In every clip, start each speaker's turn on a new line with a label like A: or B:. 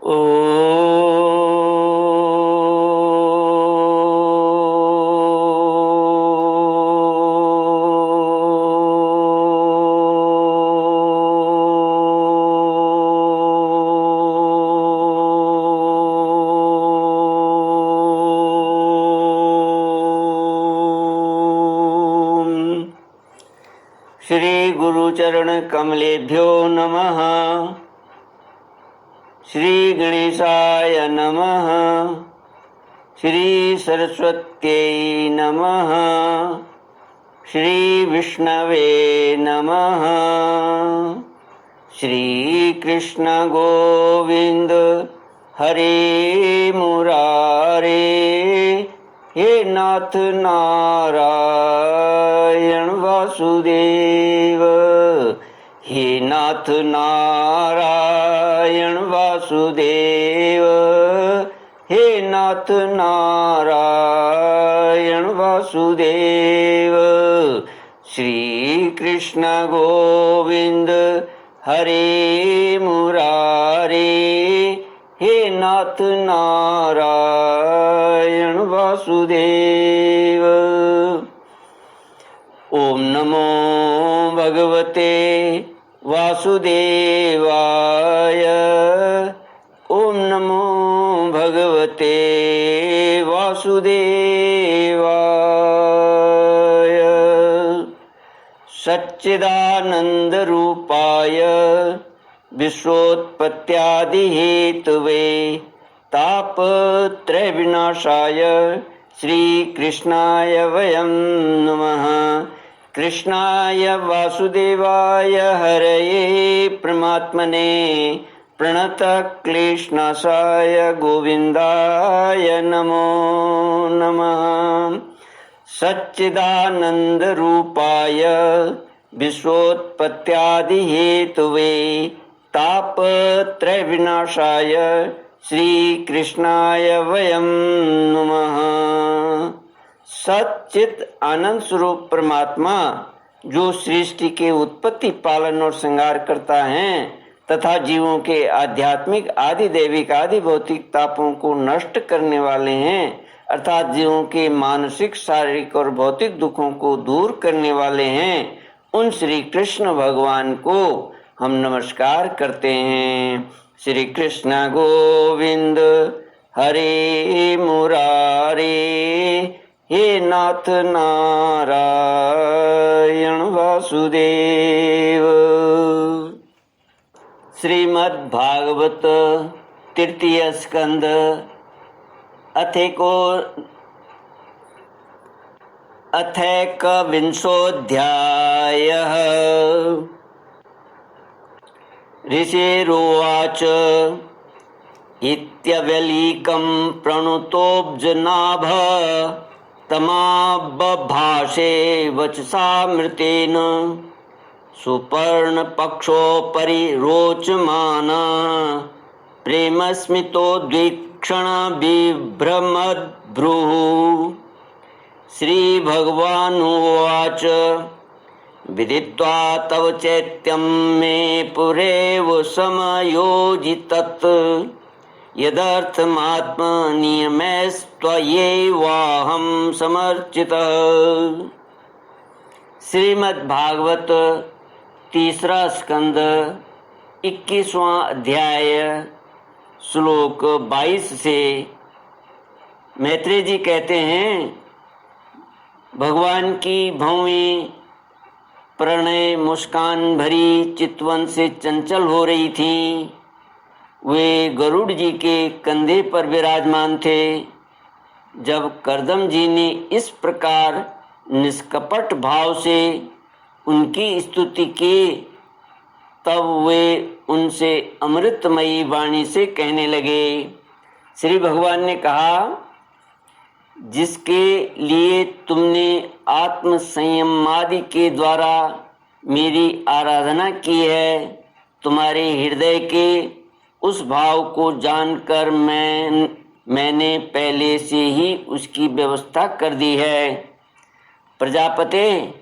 A: श्री गुरुचरण कमलेभ्यो नमः। श्री गणेशाय नमः। श्री सरस्वत्यै नमः। श्री विष्णवे नमः। श्री कृष्ण गोविंद हरे मुरारे, हे नाथ नारायण वासुदेव, हे नाथ नारायण वासुदेव, हे नाथ नारायण वासुदेव। श्री कृष्ण गोविंद हरे मुरारे, हे नाथ नारायण वासुदेव। ओम नमो भगवते वासुदेवाय। ओम नमो भगवते वासुदेवाय। सच्चिदानंद रूपाय विश्वोत्पत्त्यादिहेतवे तापत्रय विनाशाय श्री कृष्णाय वयं नमः। कृष्णाय वासुदेवाय हरये परमात्मने प्रणतक्लेशनाशाय गोविन्दाय नमो नमः। सच्चिदानंद रूपाय विश्वोत्पत्त्यादिहेतवे तापत्रय विनाशाय श्री कृष्णाय वयं नमः। सच्चित आनंद स्वरूप परमात्मा जो सृष्टि के उत्पत्ति, पालन और श्रृंगार करता है तथा जीवों के आध्यात्मिक आदि दैविक आदि भौतिक तापों को नष्ट करने वाले हैं, अर्थात जीवों के मानसिक, शारीरिक और भौतिक दुखों को दूर करने वाले हैं, उन श्री कृष्ण भगवान को हम नमस्कार करते हैं। श्री कृष्ण गोविंद हरे मुरारे, हे नाथ नारायण वासुदेव। श्रीमद् भागवत तृतीय स्कंद अथैकविंशोऽध्यायः। ऋषिरुवाच इत्यव्यलीकं प्रणुतोऽब्जनाभ तमाबभाषे वचसामृतेन सुपर्णपक्षोपरि रोचमाना प्रेमस्मितोद्वीक्षण बिभ्रमद्भ्रुः। श्रीभगवानुवाच विदित्वा तव चैत्यं मे पुरेव समयोजितत् यदर्थमात्मनियमैस्त्वयैवाहं समर्चितः। श्रीमद् भागवत तीसरा स्कंद 21वां अध्याय श्लोक 22 से। मैत्रेय जी कहते हैं, भगवान की भौवें प्रणय मुस्कान भरी चितवन से चंचल हो रही थी। वे गरुड़ जी के कंधे पर विराजमान थे। जब करदम जी ने इस प्रकार निष्कपट भाव से उनकी स्तुति की, तब वे उनसे अमृतमयी वाणी से कहने लगे। श्री भगवान ने कहा, जिसके लिए तुमने आत्म संयमादि के द्वारा मेरी आराधना की है, तुम्हारे हृदय के उस भाव को जानकर मैंने पहले से ही उसकी व्यवस्था कर दी है। प्रजापते,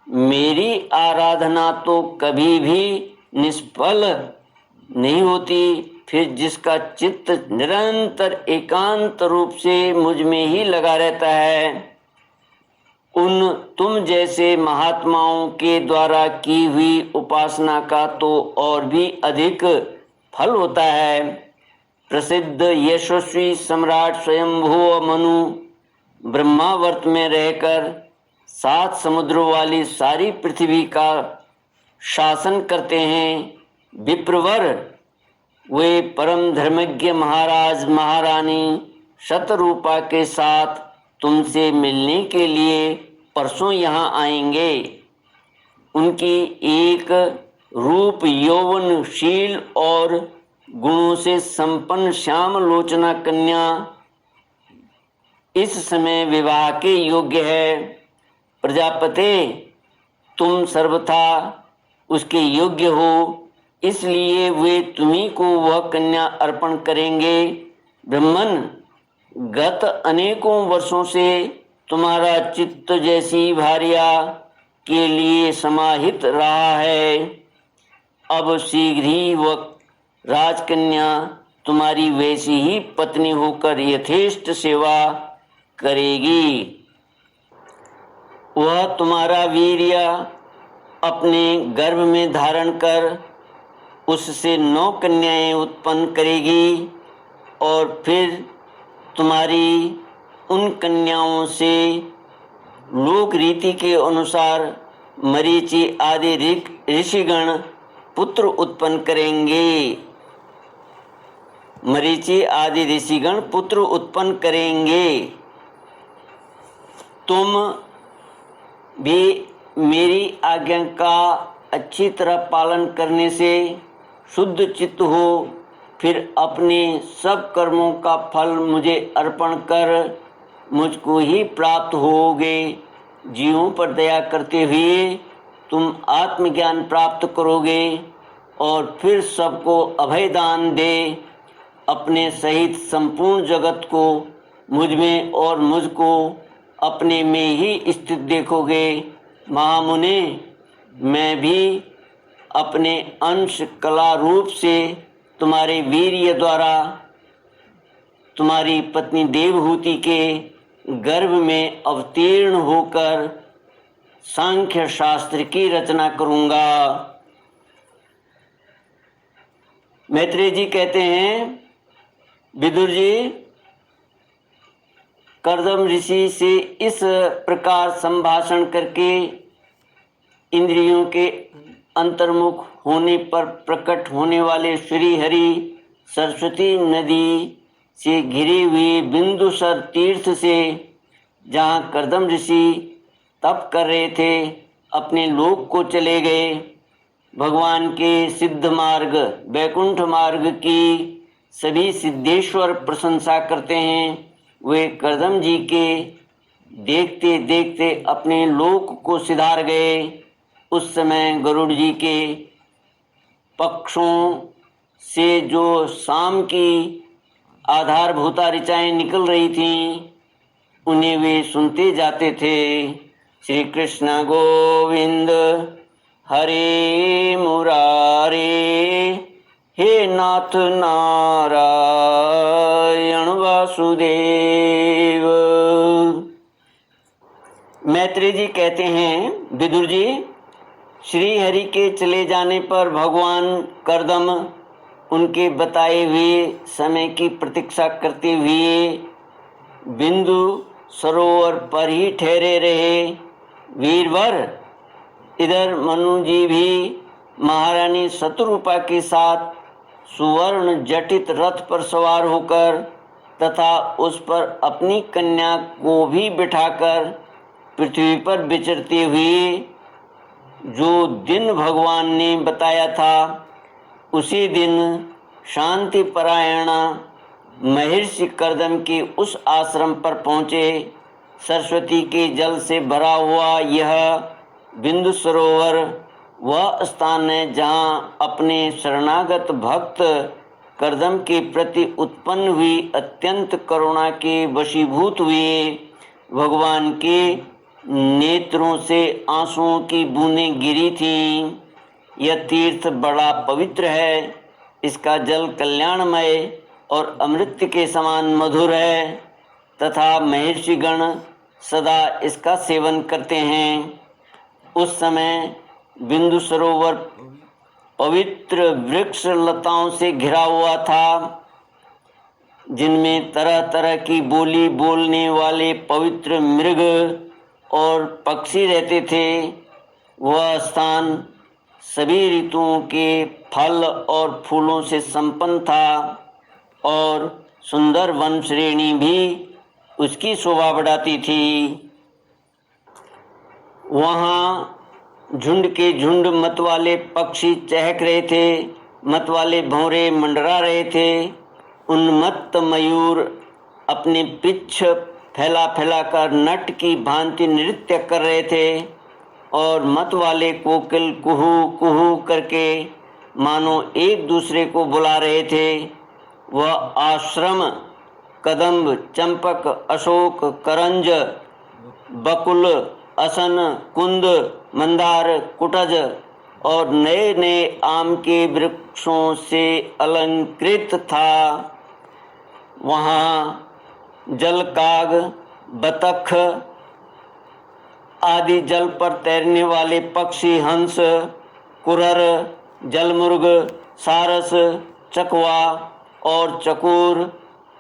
A: मेरी आराधना तो कभी भी निष्फल नहीं होती, फिर जिसका चित्त निरंतर एकांत रूप से मुझ में ही लगा रहता है, उन तुम जैसे महात्माओं के द्वारा की हुई उपासना का तो और भी अधिक फल होता है। प्रसिद्ध यशस्वी सम्राट स्वयंभू मनु ब्रह्मावर्त में रहकर 7 समुद्रों वाली सारी पृथ्वी का शासन करते हैं। विप्रवर वे परम धर्मज्ञ महाराज महारानी शतरूपा के साथ तुमसे मिलने के लिए परसों यहाँ आएंगे। उनकी एक रूप यौवनशील और गुणों से संपन्न श्याम लोचना कन्या इस समय विवाह के योग्य है। प्रजापते, तुम सर्वथा उसके योग्य हो, इसलिए वे तुम्ही को वह कन्या अर्पण करेंगे। ब्रह्मन, गत अनेकों वर्षों से तुम्हारा चित्त जैसी भार्या के लिए समाहित रहा है। अब शीघ्र ही वह राजकन्या तुम्हारी वैसी ही पत्नी होकर यथेष्ट सेवा करेगी। वह तुम्हारा वीर्य अपने गर्भ में धारण कर उससे 9 कन्याएं उत्पन्न करेगी और फिर तुम्हारी उन कन्याओं से लोक रीति के अनुसार मरीचि आदि ऋषिगण पुत्र उत्पन्न करेंगे। मरीचि आदि ऋषिगण पुत्र उत्पन्न करेंगे। तुम भी मेरी आज्ञा का अच्छी तरह पालन करने से शुद्ध चित्त हो, फिर अपने सब कर्मों का फल मुझे अर्पण कर मुझको ही प्राप्त होगे। जीवों पर दया करते हुए तुम आत्मज्ञान प्राप्त करोगे और फिर सबको अभय दान दे अपने सहित संपूर्ण जगत को मुझ में और मुझको अपने में ही स्थित देखोगे। महामुने, मैं भी अपने अंश कला रूप से तुम्हारे वीर्य द्वारा तुम्हारी पत्नी देवहूति के गर्भ में अवतीर्ण होकर सांख्य शास्त्र की रचना करूंगा। मैत्रेय जी कहते हैं, विदुर जी, कर्दम ऋषि से इस प्रकार संभाषण करके इंद्रियों के अंतर्मुख होने पर प्रकट होने वाले श्री हरि सरस्वती नदी से घिरे हुए बिंदुसर तीर्थ से, जहाँ कर्दम ऋषि तप कर रहे थे, अपने लोक को चले गए। भगवान के सिद्ध मार्ग वैकुंठ मार्ग की सभी सिद्धेश्वर प्रशंसा करते हैं। वे कर्दम जी के देखते देखते अपने लोक को सिधार गए। उस समय गरुड़ जी के पक्षों से जो शाम की आधारभूता ऋचाएँ निकल रही थीं, उन्हें वे सुनते जाते थे। श्री कृष्ण गोविंद हरे मुरारे, हे नाथ नारायण वासुदेव। मैत्रेय जी कहते हैं, विदुर जी, श्री हरि के चले जाने पर भगवान कर्दम उनके बताए हुए समय की प्रतीक्षा करते हुए बिंदु सरोवर पर ही ठहरे रहे। वीरवर, इधर मनु जी भी महारानी शतरूपा के साथ सुवर्ण जटित रथ पर सवार होकर तथा उस पर अपनी कन्या को भी बिठाकर पृथ्वी पर विचरते हुए जो दिन भगवान ने बताया था, उसी दिन शांति परायण महर्षि कर्दम के उस आश्रम पर पहुँचे। सरस्वती के जल से भरा हुआ यह बिंदु सरोवर वह स्थान है जहाँ अपने शरणागत भक्त कर्दम के प्रति उत्पन्न हुई अत्यंत करुणा के वशीभूत हुए भगवान के नेत्रों से आंसुओं की बूंदें गिरी थीं। यह तीर्थ बड़ा पवित्र है। इसका जल कल्याणमय और अमृत के समान मधुर है तथा महर्षिगण सदा इसका सेवन करते हैं। उस समय बिंदु सरोवर पवित्र वृक्ष लताओं से घिरा हुआ था, जिनमें तरह तरह की बोली बोलने वाले पवित्र मृग और पक्षी रहते थे। वह स्थान सभी ऋतुओं के फल और फूलों से संपन्न था और सुंदर वन श्रेणी भी उसकी शोभा बढ़ाती थी। वहाँ झुंड के झुंड मतवाले पक्षी चहक रहे थे, मतवाले भंवरे मंडरा रहे थे। उन्मत्त मयूर अपने पिच्छ फैला फैला कर नट की भांति नृत्य कर रहे थे और मतवाले कोकिल कुहू कुहू करके मानो एक दूसरे को बुला रहे थे। वह आश्रम कदम्ब, चंपक, अशोक, करंज, बकुल, असन, कुंद, मंदार, कुटज और नए नए आम के वृक्षों से अलंकृत था। वहाँ जलकाग, बतख आदि जल पर तैरने वाले पक्षी, हंस, कुरर, जलमुर्ग, सारस, चकवा और चकोर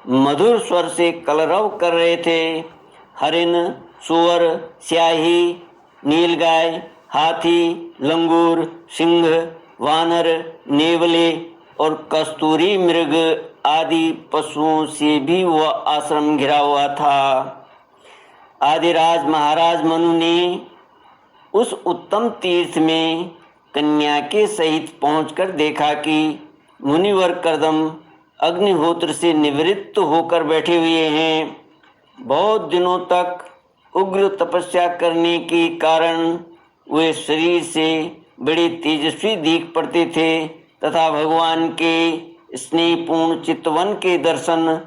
A: मधुर स्वर से कलरव कर रहे थे। हरिण, सुअर, स्याही, नीलगाय, हाथी, लंगूर, सिंह, वानर, नेवले और कस्तूरी मृग आदि पशुओं से भी वह आश्रम घिरा हुआ था। आदिराज महाराज मनु ने उस उत्तम तीर्थ में कन्या के सहित पहुंचकर देखा कि मुनिवर कर्दम अग्निहोत्र से निवृत्त होकर बैठे हुए हैं। बहुत दिनों तक उग्र तपस्या करने के कारण वे शरीर से बड़े तेजस्वी दिख पड़ते थे तथा भगवान के स्नेहपूर्ण चितवन के दर्शन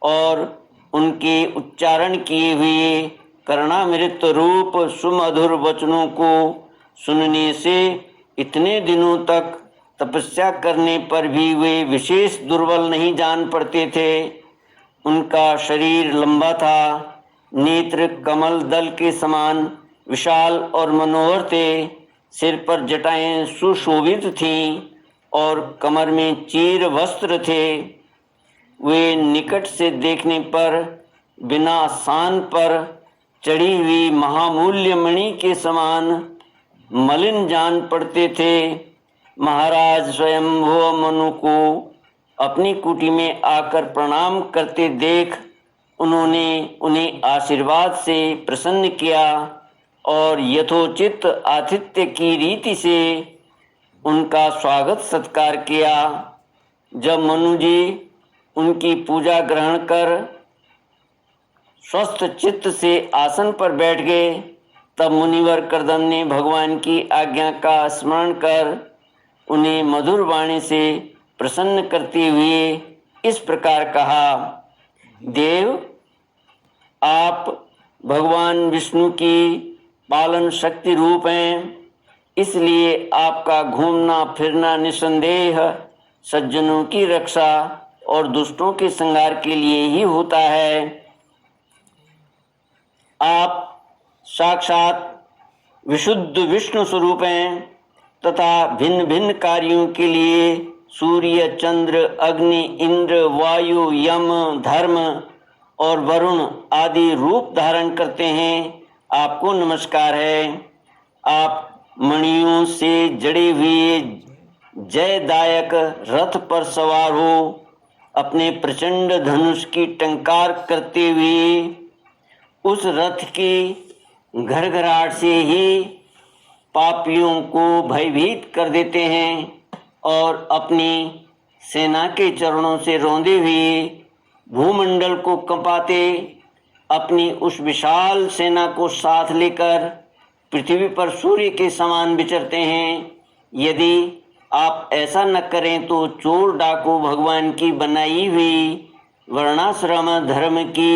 A: और उनके उच्चारण किए हुए करुणामृत रूप सुमधुर वचनों को सुनने से इतने दिनों तक तपस्या करने पर भी वे विशेष दुर्बल नहीं जान पड़ते थे। उनका शरीर लंबा था, नेत्र कमल दल के समान विशाल और मनोहर थे, सिर पर जटाएं सुशोभित थीं और कमर में चीर वस्त्र थे। वे निकट से देखने पर बिना सान पर चढ़ी हुई महामूल्य मणि के समान मलिन जान पड़ते थे। महाराज स्वयंभुव मनु को अपनी कुटी में आकर प्रणाम करते देख उन्होंने उन्हें आशीर्वाद से प्रसन्न किया और यथोचित आतिथ्य की रीति से उनका स्वागत सत्कार किया। जब मनु जी उनकी पूजा ग्रहण कर स्वस्थ चित्त से आसन पर बैठ गए, तब मुनिवर कर्दम ने भगवान की आज्ञा का स्मरण कर उन्हें मधुर वाणी से प्रसन्न करते हुए इस प्रकार कहा। देव, आप भगवान विष्णु की पालन शक्ति रूप हैं, इसलिए आपका घूमना फिरना निसंदेह सज्जनों की रक्षा और दुष्टों के संहार के लिए ही होता है। आप साक्षात विशुद्ध विष्णु स्वरूप हैं तथा भिन्न भिन्न कार्यों के लिए सूर्य, चंद्र, अग्नि, इंद्र, वायु, यम, धर्म और वरुण आदि रूप धारण करते हैं। आपको नमस्कार है। आप मणियों से जड़े हुए जयदायक रथ पर सवार हो अपने प्रचंड धनुष की टंकार करते हुए उस रथ की घरघराहट से ही पापियों को भयभीत कर देते हैं और अपनी सेना के चरणों से रौंदे हुए भूमंडल को कंपाते अपनी उस विशाल सेना को साथ लेकर पृथ्वी पर सूर्य के समान विचरते हैं। यदि आप ऐसा न करें तो चोर डाकू भगवान की बनाई हुई वर्णाश्रम धर्म की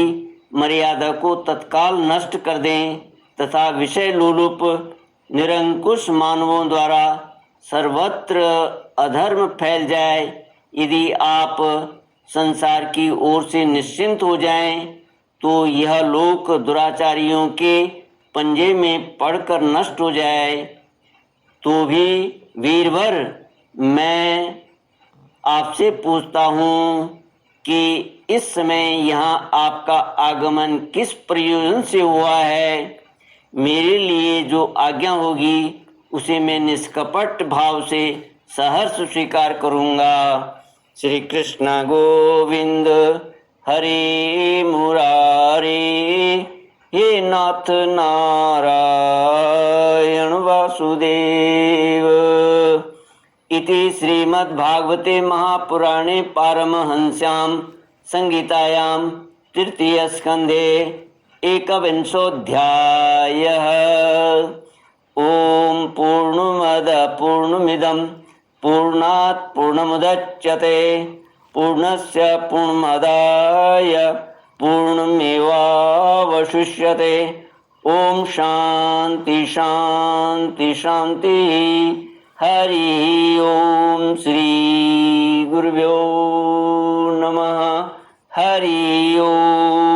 A: मर्यादा को तत्काल नष्ट कर दें तथा विषय लोलुप निरंकुश मानवों द्वारा सर्वत्र अधर्म फैल जाए, यदि आप संसार की ओर से निश्चिंत हो जाएं, तो यह लोक दुराचारियों के पंजे में पड़कर नष्ट हो जाए। तो भी वीरवर मैं आपसे पूछता हूँ कि इस समय यहाँ आपका आगमन किस प्रयोजन से हुआ है। मेरे लिए जो आज्ञा होगी उसे मैं निष्कपट भाव से सहर्ष स्वीकार करूँगा। श्री कृष्ण गोविंद हरे मुरारे, हे नाथ नारायण वासुदेव। इति श्रीमद्भागवते महापुराणे पारमहंस्यां संहितायां तृतीयस्कन्धे एकविंशोऽध्यायः। ॐ पूर्णमदः पूर्णमिदं पूर्णात् पूर्णमुदच्यते पूर्णस्य पूर्णमादाय पूर्णमेवावशिष्यते। ॐ शान्ति शान्ति शान्तिः। हरि ओम श्री गुरुभ्यो नमः। हरि ओम।